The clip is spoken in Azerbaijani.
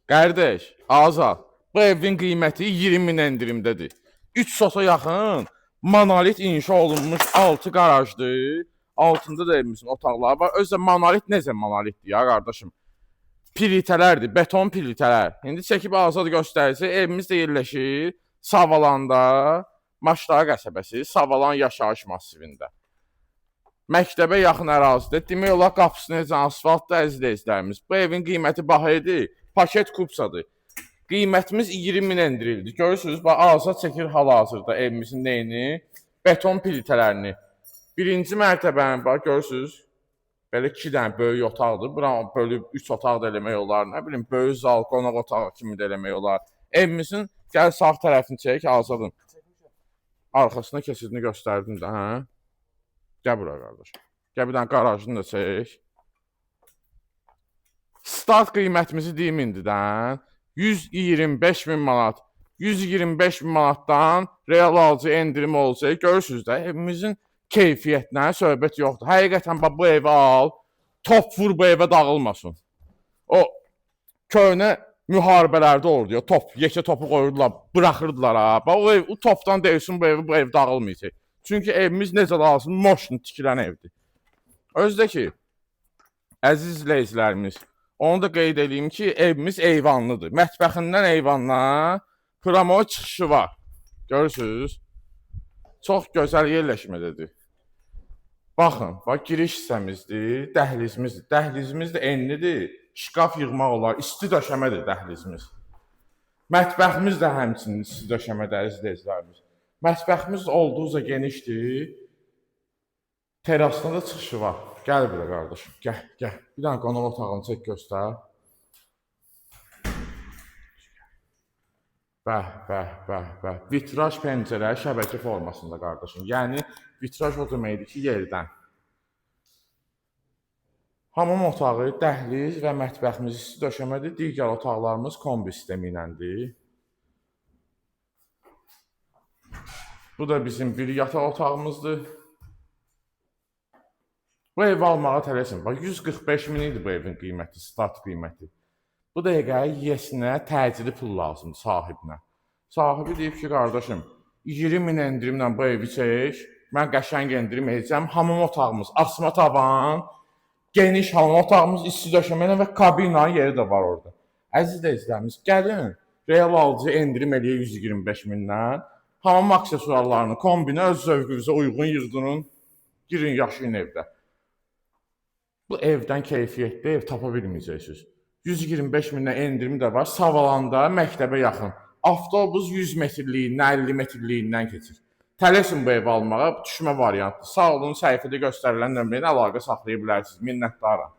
Qardaş, Azad, bu evin qiyməti 20 min endirimdədir. 3 sota yaxın monolit inşa olunmuş 6 qarajdır. Altında da evimizin otaqları var. Özdə monolit necə monolitdir ya qardaşım? Plitələrdir, beton plitələr. İndi çəkib Azad göstərsə, evimiz də yerləşir Savalanda, Maşdağ qəsəbəsi, Savalan yaşayış massivində. Məktəbə yaxın ərazidə. Demək olar qapısı necə asfaltdır əzizlərimiz. Bu evin qiyməti baha idi. Paket kupsadır. Qiymətimiz 20 min endirildi. Görürsünüz, bax Azad çəkir hal-hazırda evimizin neyini? Beton plitələrini. Birinci mərtəbənin bax görürsünüz. Belə 2 dənə böyük otaqdır. Buranı bölüb 3 otaq da eləmək olar. Nə bilim, böyük zal, qonaq otağı kimi də eləmək olar. Evimizin gəl sağ tərəfini çək, Azadın. Arxasına keçidini göstərdim də, hə? Gəl bura qardaş. Gəl bir dənə qarajını da çək. Start qiymətimizi deyim indidən. 125 min manat. 125 min manatdan real alıcı endirim olacaq. Görürsünüz də, evimizin keyfiyyətinə söhbət yoxdur. Həqiqətən bu evi al, top vur bu evə dağılmasın. O köhnə müharibələrdə oldu ya, top, yekə topu qoyurdular, bıraxırdılar ha. O topdan deyilsin bu ev dağılmayacaq. Çünki evimiz necə lazım, moşun tikilən evdir. Özdə ki, əziz izləyicilərimiz, onu da qeyd edeyim ki, evimiz eyvanlıdır. Mətbəxindən eyvanla promo çıxışı var. Görürsünüz? Çox gözəl yerləşmədədir. Baxın, bax giriş hissəmizdir, dəhlizimizdir. Dəhlizimiz də enlidir, şkaf yığmaq olar, isti döşəmədir dəhlizimiz. Mətbəximiz də həmçinin isti döşəmədir, əziz izləyicilərimiz. Mətbəximiz olduqca genişdir. Terasda da çıxışı var. Gəl buraya qardaşım, gəl, gəl. Bir dənə qonaq otağını çək göstər. Bəh. Vitraj pəncərə şəbəkə formasında qardaşım. Yəni, vitraj o deməkdir ki, yerdən. Hamam otağı, dəhliz və mətbəximiz isti döşəmədir. Digər otaqlarımız kombi sistemi iləndir. Bu da bizim bir yataq otağımızdır. Bu evi almağa tələsin. Bax, 145 min idi bu evin qiyməti, start qiyməti. Bu dəqiqə yesinə təcili pul lazımdır sahibinə. Sahibi deyib ki, qardaşım, 20 min endirimlə bu evi çək, mən qəşəng endirim edəcəm. Hamam otağımız, asma tavan, geniş hamam otağımız, isti döşəməylə və kabina yeri də var orada. Əziz izləyicilərimiz, gəlin, real alıcı endirim eləyək 125 mindən. Hamam aksesuarlarını, kombinə öz zövqünüzə uyğun yığdırın, girin yaşayın evdə. Bu evdən keyfiyyətli ev tapa bilməyəcəksiniz. 125 mindən endirimi də var. Savalanda məktəbə yaxın. Avtobus 100 metrliyindən, 50 metrliyindən keçir. Tələsin bu evi almağa, düşmə variantdır. Sağ olun, səhifədə göstərilən nömrə ilə əlaqə saxlaya bilərsiniz. Minnətdaram.